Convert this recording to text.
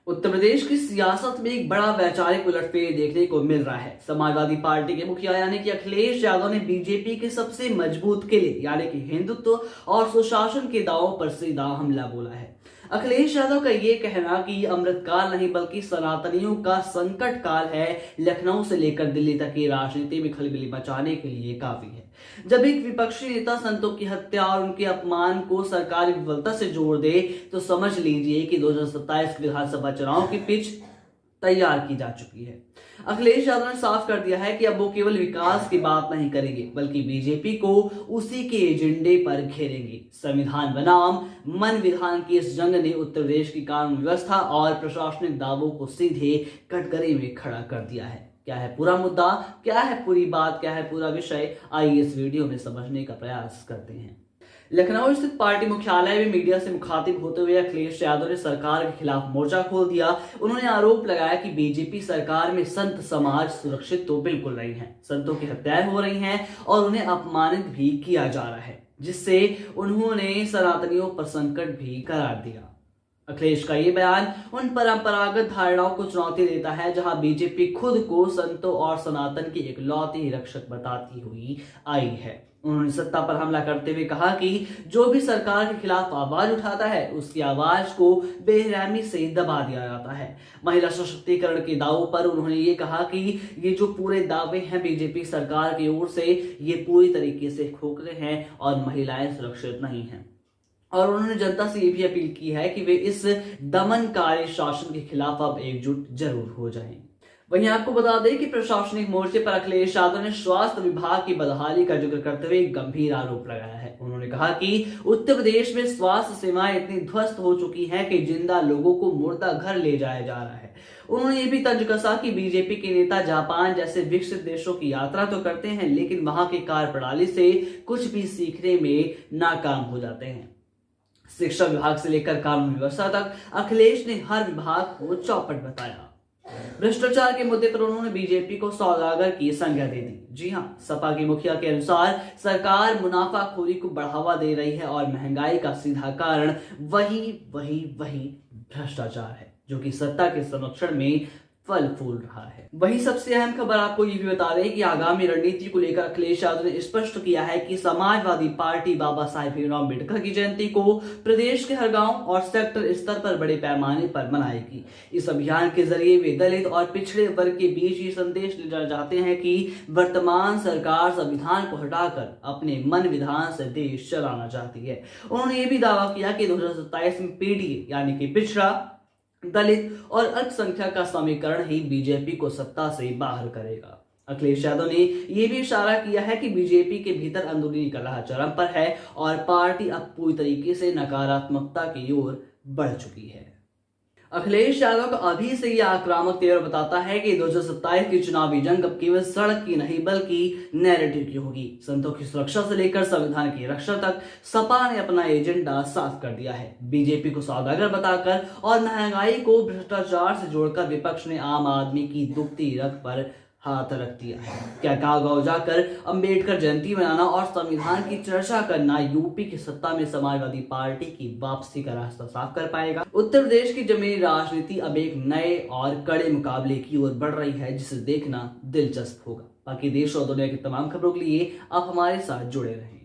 उत्तर प्रदेश की सियासत में एक बड़ा वैचारिक उलटफेर देखने को मिल रहा है। समाजवादी पार्टी के मुखिया यानी कि अखिलेश यादव ने बीजेपी के सबसे मजबूत किले यानी कि हिंदुत्व और सुशासन के दावों पर सीधा हमला बोला है। अखिलेश यादव का ये कहना कि अमृतकाल नहीं बल्कि सनातनियों का संकट काल है, लखनऊ से लेकर दिल्ली तक की राजनीति में खलबली मचाने के लिए काफी है। जब एक विपक्षी नेता संतों की हत्या और उनके अपमान को सरकारी विफलता से जोड़ दे तो समझ लीजिए कि 2027 विधानसभा चुनाव की पिच तैयार की जा चुकी है। अखिलेश यादव ने साफ कर दिया है कि अब वो केवल विकास की बात नहीं करेंगे बल्कि बीजेपी को उसी के एजेंडे पर घेरेंगे। संविधान बनाम मन विधान की इस जंग ने उत्तर प्रदेश की कानून व्यवस्था और प्रशासनिक दावों को सीधे कटघरे में खड़ा कर दिया है। क्या है पूरा मुद्दा, क्या है पूरी बात, क्या है पूरा विषय, आइए इस वीडियो में समझने का प्रयास करते हैं। लखनऊ स्थित पार्टी मुख्यालय में मीडिया से मुखातिब होते हुए अखिलेश यादव ने सरकार के खिलाफ मोर्चा खोल दिया। उन्होंने आरोप लगाया कि बीजेपी सरकार में संत समाज सुरक्षित तो बिल्कुल नहीं है, संतों की हत्याएं हो रही हैं और उन्हें अपमानित भी किया जा रहा है, जिससे उन्होंने सनातनियों पर संकट भी करार दिया। अखिलेश का ये बयान उन परंपरागत धारणाओं को चुनौती देता है जहां बीजेपी खुद को संतों और सनातन की इकलौती रक्षक बताती हुई आई है। उन्होंने सत्ता पर हमला करते हुए कहा कि जो भी सरकार के खिलाफ आवाज उठाता है उसकी आवाज को बेरहमी से दबा दिया जाता है। महिला सशक्तिकरण के दावों पर उन्होंने ये कहा कि ये जो पूरे दावे हैं बीजेपी सरकार की ओर से, ये पूरी तरीके से खोखले हैं और महिलाएं सुरक्षित नहीं हैं। और उन्होंने जनता से ये भी अपील की है कि वे इस दमनकारी शासन के खिलाफ अब एकजुट जरूर हो जाएं। वहीं आपको बता दें कि प्रशासनिक मोर्चे पर अखिलेश यादव ने स्वास्थ्य विभाग की बदहाली का जिक्र करते हुए एक गंभीर आरोप लगाया है। उन्होंने कहा कि उत्तर प्रदेश में स्वास्थ्य सेवाएं इतनी ध्वस्त हो चुकी हैं कि जिंदा लोगों को मुर्दा घर ले जाया जा रहा है। उन्होंने ये भी तंज कसा कि बीजेपी के नेता जापान जैसे विकसित देशों की यात्रा तो करते हैं लेकिन वहां की कार्यप्रणाली से कुछ भी सीखने में नाकाम हो जाते हैं। शिक्षा विभाग से लेकर कानून व्यवस्था तक अखिलेश ने हर विभाग को चौपट बताया। भ्रष्टाचार के मुद्दे पर उन्होंने बीजेपी को सौदागर की संज्ञा दे दी। जी हां, सपा के मुखिया के अनुसार सरकार मुनाफाखोरी को बढ़ावा दे रही है और महंगाई का सीधा कारण वही भ्रष्टाचार है जो कि सत्ता के संरक्षण में फल फूल रहा है। वहीं सबसे अहम खबर आपको ये भी बता दें कि आगामी रणनीति को लेकर अखिलेश यादव ने स्पष्ट किया है कि समाजवादी पार्टी बाबा साहेब भीमराव अम्बेडकर की जयंती को प्रदेश के हर गांव और सेक्टर स्तर पर बड़े पैमाने पर मनाएगी। इस अभियान के जरिए वे दलित और पिछड़े वर्ग के बीच ये संदेश ले जाना चाहते हैं कि वर्तमान सरकार संविधान को हटाकर अपने मन विधान से देश चलाना चाहती है। उन्होंने ये भी दावा किया कि 2027 में पीडीए यानी कि पिछड़ा, दलित और अल्पसंख्यक का समीकरण ही बीजेपी को सत्ता से बाहर करेगा। अखिलेश यादव ने यह भी इशारा किया है कि बीजेपी के भीतर अंदरूनी कलह चरम पर है और पार्टी अब पूरी तरीके से नकारात्मकता की ओर बढ़ चुकी है। अखिलेश यादव का अभी से यह आक्रामक तेवर बताता है कि 2027 की चुनावी जंग अब केवल सड़क की नहीं बल्कि नैरेटिव की होगी। संतों की सुरक्षा से लेकर संविधान की रक्षा तक सपा ने अपना एजेंडा साफ कर दिया है। बीजेपी को सौदागर बताकर और महंगाई को भ्रष्टाचार से जोड़कर विपक्ष ने आम आदमी की दुखती रग पर हाथ रख दिया है। क्या गांव-गांव जाकर अंबेडकर जयंती मनाना और संविधान की चर्चा करना यूपी की सत्ता में समाजवादी पार्टी की वापसी का रास्ता साफ कर पाएगा? उत्तर प्रदेश की जमीनी राजनीति अब एक नए और कड़े मुकाबले की ओर बढ़ रही है जिसे देखना दिलचस्प होगा। बाकी देश और दुनिया की तमाम खबरों के लिए आप हमारे साथ जुड़े रहें।